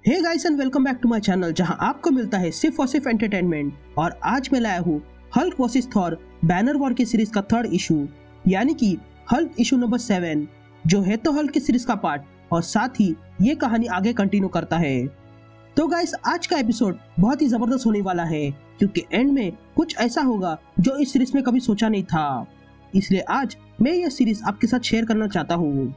Hey guys and welcome back to my channel जहां आपको मिलता है सिर्फ और सिर्फ एंटरटेनमेंट। और आज मैं लाया हूँ Hulk versus Thor banner war की सीरीज का थर्ड इशू, यानी कि हल्क इशू नंबर 7, जो है तो हल्क की सीरीज का पार्ट और साथ ही ये कहानी आगे कंटिन्यू करता है। तो गाइस आज का एपिसोड बहुत ही जबरदस्त होने वाला है क्योंकि एंड में कुछ ऐसा होगा जो इस सीरीज में कभी सोचा नहीं था, इसलिए आज मैं यह सीरीज आपके साथ शेयर करना चाहता हूँ।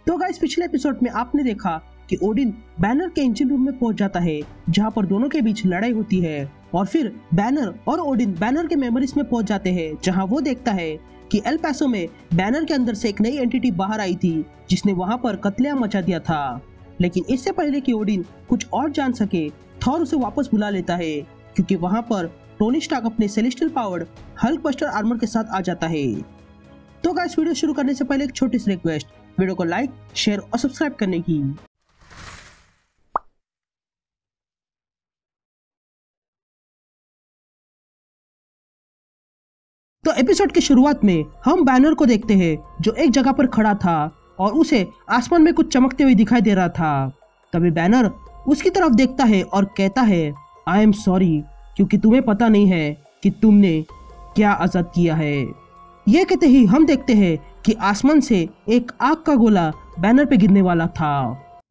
तो गाइस पिछले एपिसोड में आपने देखा कि ओडिन बैनर के इंजन रूम में पहुंच जाता है जहां पर दोनों के बीच लड़ाई होती है, और फिर बैनर और ओडिन बैनर के मेमोरीज में पहुंच जाते हैं जहां वो देखता है कि एल पैसो में बैनर के अंदर से एक नई एंटिटी बाहर आई थी जिसने वहां पर कत्लेआम मचा दिया था। लेकिन इससे पहले कि ओडिन कुछ और जान सके, थॉर उसे वापस बुला लेता है क्योंकि वहां पर टोनी स्टार्क अपने celestial powered Hulk buster armour के साथ आ जाता है। तो गाइस वीडियो शुरू करने से पहले एक छोटी सी रिक्वेस्ट, वीडियो को लाइक, शेयर और सब्सक्राइब करने की। तो एपिसोड की शुरुआत में हम बैनर को देखते हैं जो एक जगह पर खड़ा था और उसे आसमान में कुछ चमकते हुए दिखाई दे रहा था। तभी बैनर उसकी तरफ देखता है और कहता है आई एम सॉरी, क्योंकि तुम्हें पता नहीं है कि तुमने क्या आजाद किया है। यह कहते ही हम देखते हैं कि आसमान से एक आग का गोला बैनर पे गिरने वाला था।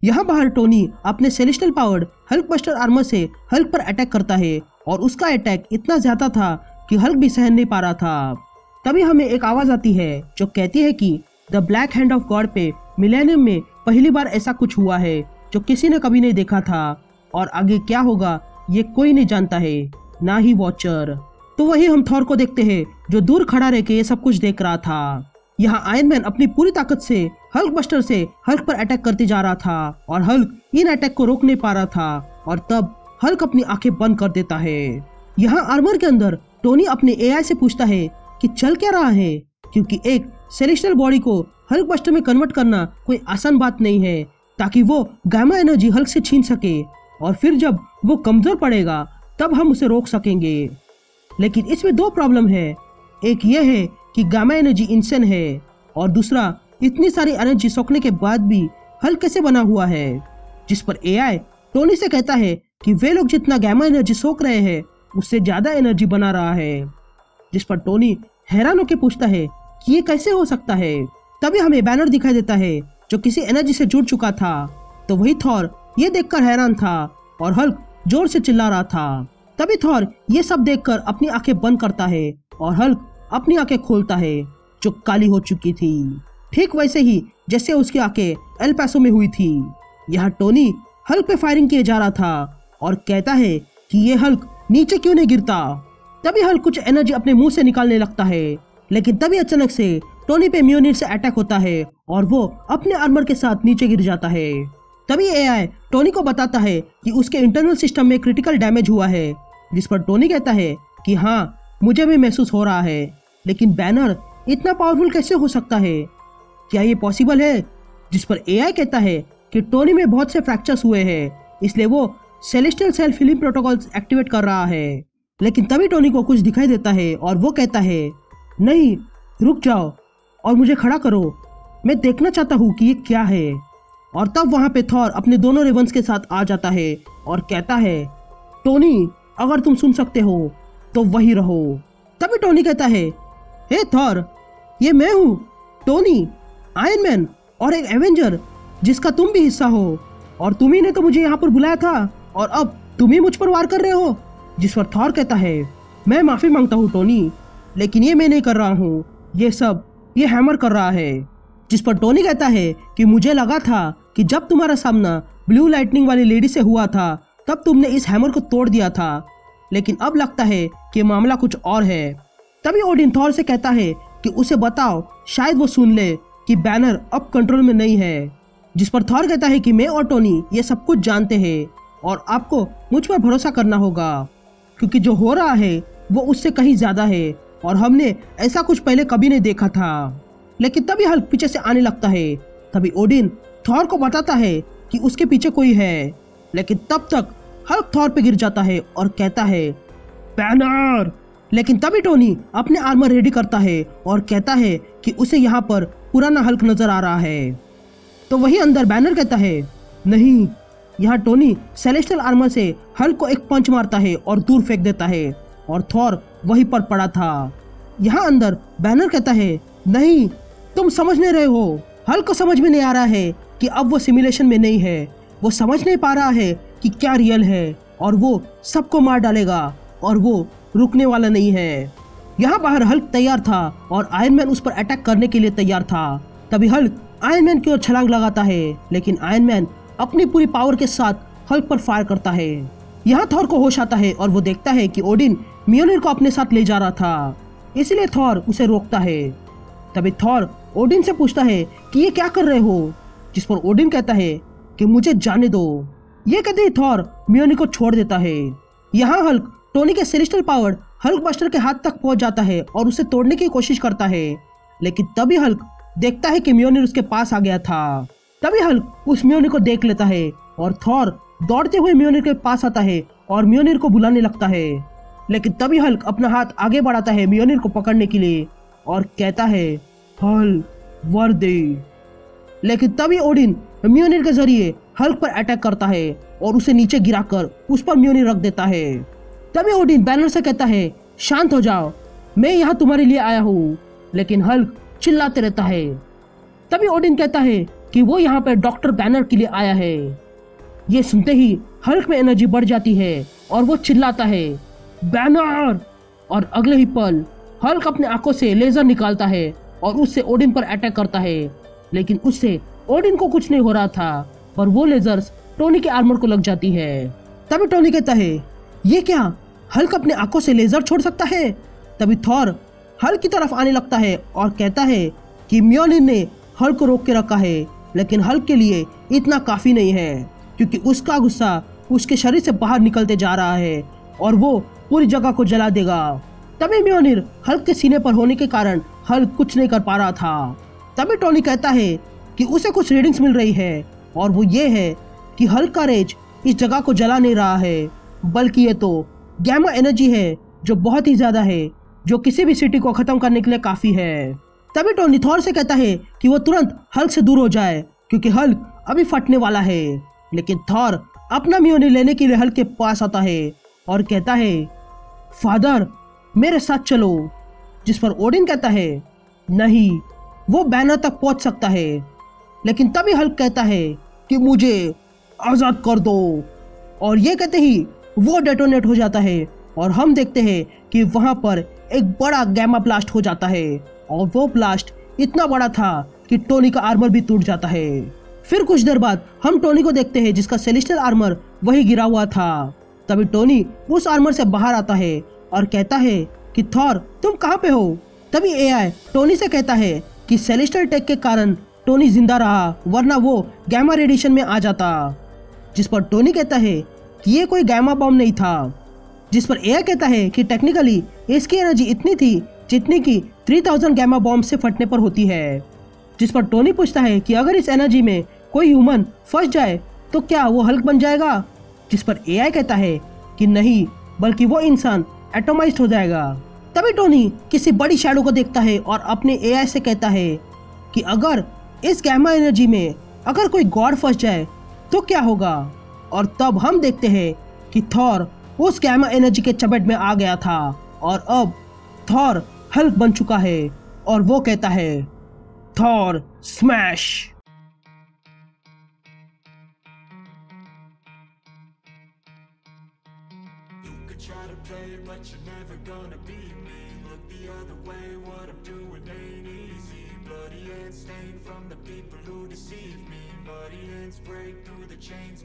यहाँ बाहर टोनी अपने celestial powered Hulk buster armour से हल्क पर अटैक करता है और उसका अटैक इतना ज्यादा था कि हल्क भी सहन नहीं पा रहा था। तभी हमें एक आवाज आती है जो कहती है कि the black hand of God पे मिलेनियम में पहली बार ऐसा कुछ हुआ है जो किसी ने कभी नहीं देखा था, और आगे क्या होगा ये कोई नहीं जानता है, ना ही वॉचर। तो वही हम थॉर को देखते हैं जो दूर खड़ा रह के ये सब कुछ देख रहा था। यहाँ आयरन मैन अपनी पूरी ताकत से हल्क बस्टर से हल्क पर अटैक करते जा रहा था और हल्क इन अटैक को रोक नहीं पा रहा था, और तब हल्क अपनी आंखें बंद कर देता है। यहाँ आर्मर के अंदर टोनी अपने एआई से पूछता है कि चल क्या रहा है, क्योंकि एक सेलेस्टियल बॉडी को हल्क बस्टर में कन्वर्ट करना कोई आसान बात नहीं है, ताकि वो गामा एनर्जी हल्क से छीन सके और फिर जब वो कमजोर पड़ेगा तब हम उसे रोक सकेंगे। लेकिन इसमें दो प्रॉब्लम है, एक ये है कि गामा एनर्जी इंसेंट है, और दूसरा इतनी सारी एनर्जी सोखने के बाद भी हल्क कैसे बना हुआ है। जिस पर एआई टोनी से कहता है कि वे लोग जितना गामा एनर्जी सोख रहे हैं उससे ज्यादा एनर्जी बना रहा है। जिस पर टोनी हैरान होकर पूछता है कि ये कैसे हो सकता है। तभी हमें बैनर दिखाई देता है जो किसी एनर्जी से जुड़ चुका था। तो वही थॉर ये देखकर हैरान था और हल्क जोर से चिल्ला रहा था। तभी थॉर ये सब देखकर अपनी आंखें बंद करता है और हल्क अपनी आंखें खोलता है जो काली हो चुकी थी, ठीक वैसे ही जैसे उसकी आंखें एल पैसो में हुई थी। यहाँ टोनी हल्क पे फायरिंग किए जा रहा था और कहता है कि ये हल्क नीचे क्यों नहीं गिरता। तभी हल्क कुछ एनर्जी अपने मुंह से निकालने लगता है, लेकिन तभी अचानक से टोनी पे म्योनिर से अटैक होता है और वो अपने आर्मर के साथ नीचे गिर जाता है। तभी एआई टोनी को बताता है कि उसके इंटरनल सिस्टम में क्रिटिकल डैमेज हुआ है, जिस पर टोनी कहता है कि हाँ मुझे भी महसूस हो रहा है, लेकिन बैनर इतना पावरफुल कैसे हो सकता है, क्या ये पॉसिबल है। जिस पर एआई कहता है कि टोनी में बहुत से फ्रैक्चर्स हुए हैं, इसलिए वो celestial self healing protocols activate कर रहा है। लेकिन तभी टोनी को कुछ दिखाई देता है और वो कहता है नहीं, रुक जाओ और मुझे खड़ा करो, मैं देखना चाहता हूँ कि ये क्या है। और तब वहाँ पे थॉर अपने दोनों रेवंस के साथ आ जाता है और कहता है टोनी अगर तुम सुन सकते हो तो वही रहो। तभी टोनी कहता है हे थॉर, ये मैं हूँ टोनी, आयरन मैन और एक एवेंजर जिसका तुम भी हिस्सा हो, और तुम ही ने तो मुझे यहाँ पर बुलाया था और अब तुम ही मुझ पर वार कर रहे हो। जिस पर थॉर कहता है मैं माफी मांगता हूँ टोनी, लेकिन ये मैं नहीं कर रहा हूँ, ये सब ये हैमर कर रहा है। जिस पर टोनी कहता है कि मुझे लगा था कि जब तुम्हारा सामना ब्लू लाइटनिंग वाली लेडी से हुआ था तब तुमने इस हैमर को तोड़ दिया था, लेकिन अब लगता है कि मामला कुछ और है। तभी ओडिन थॉर से कहता है कि उसे बताओ, शायद वो सुन ले कि बैनर अब कंट्रोल में नहीं है। जिस पर थॉर कहता है कि मैं और टोनी ये सब कुछ जानते हैं और आपको मुझ पर भरोसा करना होगा, क्योंकि जो हो रहा है वो उससे कहीं ज्यादा है और हमने ऐसा कुछ पहले कभी नहीं देखा था। लेकिन तभी हल्क पीछे से आने लगता है। तभी ओडिन थॉर को बताता है कि उसके पीछे कोई है, लेकिन तब तक हल्क थॉर पे गिर जाता है और कहता है बैनर। लेकिन तभी टोनी अपने आर्मर रेडी करता है और कहता है कि उसे यहाँ पर पुराना हल्क नजर आ रहा है। तो वही अंदर बैनर कहता है नहीं, यहाँ टोनी सेलेस्टियल आर्मर से हल्क को एक पंच मारता है और दूर फेंक देता है और थॉर वहीं पर पड़ा था। यहाँ अंदर बैनर कहता है, नहीं तुम समझ नहीं रहे हो। हल्क को समझ में नहीं आ रहा है कि अब वो सिमुलेशन में नहीं है। वो समझ नहीं पा रहा है कि क्या रियल है और वो सबको मार डालेगा और वो रुकने वाला नहीं है। यहाँ बाहर हल्क तैयार था और आयरन मैन उस पर अटैक करने के लिए तैयार था। तभी हल्क आयरन मैन की ओर छलांग लगाता है, लेकिन आयरन मैन अपनी पूरी पावर के साथ हल्क पर फायर करता है। यहाँ थॉर को होश आता है और वो देखता है कि ओडिन म्योनिर को अपने साथ ले जा रहा था, इसलिए थॉर उसे रोकता है। तभी थॉर ओडिन से पूछता है कि ये क्या कर रहे हो, जिस पर ओडिन कहता है कि मुझे जाने दो। ये कहते ही थॉर म्योनिर को छोड़ देता है। यहाँ हल्क टोनी के सेलेस्टियल पावर हल्क बस्टर के हाथ तक पहुंच जाता है और उसे तोड़ने की कोशिश करता है, लेकिन तभी हल्क देखता है कि म्योनिर उसके पास आ गया था। तभी हल्क उस म्योनिर को देख लेता है और थॉर दौड़ते हुए म्योनिर के पास आता है और म्योनिर को बुलाने लगता है, लेकिन तभी हल्क अपना हाथ आगे बढ़ाता है म्योनिर को पकड़ने के लिए और कहता है, हल्क वर दे। लेकिन तभी ओडिन म्योनिर के जरिए हल्क पर अटैक करता है और उसे नीचे गिराकर उस पर म्योनिर रख देता है। तभी ओडिन बैनर से कहता है, शांत हो जाओ, मैं यहाँ तुम्हारे लिए आया हूँ, लेकिन हल्क चिल्लाते रहता है। तभी ओडिन कहता है कि वो यहाँ पर डॉक्टर बैनर के लिए आया है। ये सुनते ही हल्क में एनर्जी बढ़ जाती है और वो चिल्लाता है, बैनर। और अगले ही पल हल्क अपने आंखों से लेजर निकालता है और उससे ओडिन पर अटैक करता है, लेकिन उससे ओडिन को कुछ नहीं हो रहा था, पर वो लेजर्स टोनी के आर्मर को लग जाती है। तभी टोनी कहता है, ये क्या, हल्क अपने आंखों से लेजर छोड़ सकता है। तभी थॉर हल्क की तरफ आने लगता है और कहता है कि म्योनिर ने हल्क को रोक के रखा है, लेकिन हल्क के लिए इतना काफी नहीं है, क्योंकि उसका गुस्सा उसके शरीर से बाहर निकलते जा रहा है और वो पूरी जगह को जला देगा। तभी म्योनिर हल्क के सीने पर होने के कारण हल्क कुछ नहीं कर पा रहा था। तभी टोनी कहता है कि उसे कुछ रीडिंग्स मिल रही है और वो ये है कि हल्क का रेज इस जगह को जला नहीं रहा है, बल्कि ये तो गैमा एनर्जी है जो बहुत ही ज्यादा है, जो किसी भी सिटी को खत्म करने के लिए काफी है। तभी टोनी थॉर से कहता है कि वो तुरंत हल्क से दूर हो जाए, क्योंकि हल्क अभी फटने वाला है। लेकिन थॉर अपना म्योनिर लेने के लिए हल्क के पास आता है और कहता है, फादर मेरे साथ चलो। जिस पर ओडिन कहता है, नहीं, वो बैनर तक पहुंच सकता है। लेकिन तभी हल्क कहता है कि मुझे आजाद कर दो, और ये कहते ही वो डेटोनेट हो जाता है और हम देखते हैं कि वहां पर एक बड़ा गैमा ब्लास्ट हो जाता है और वो ब्लास्ट इतना बड़ा था कि टोनी का आर्मर भी टूट जाता है। फिर कुछ देर बाद हम टोनी को देखते हैं जिसका सेलेस्टियल आर्मर वही गिरा हुआ था। तभी टोनी उस आर्मर से बाहर आता है और कहता है कि थॉर तुम कहाँ पे हो। तभी एआई टोनी से कहता है कि सेलेस्टियल टेक के कारण टोनी जिंदा रहा, वरना वो गैमा रेडिएशन में आ जाता। जिस पर टोनी कहता है कि ये कोई गैमा बॉम्ब नहीं था। जिस पर एआई कहता है कि टेक्निकली इसकी एनर्जी इतनी थी जितनी कि 3000 गैमा बॉम्ब से फटने पर होती है। जिस पर टोनी पूछता है कि अगर इस एनर्जी में कोई ह्यूमन फंस जाए तो क्या वो हल्क बन जाएगा। जिस पर एआई कहता है कि नहीं, बल्कि वो इंसान एटोमाइज्ड हो जाएगा। तभी टोनी किसी बड़ी शैडो को देखता है और अपने एआई से कहता है कि अगर इस गैमा एनर्जी में अगर कोई गॉड फंस जाए तो क्या होगा। और तब हम देखते हैं कि थॉर उस गैमा एनर्जी के चपेट में आ गया था और अब थॉर हल्क बन चुका है और वो कहता है, Thor smash. Try to play it, but you're never gonna beat me. Look the other way, what I'm doing ain't easy. Bloody hands stained from the people who deceive me. Muddy hands break through the chains.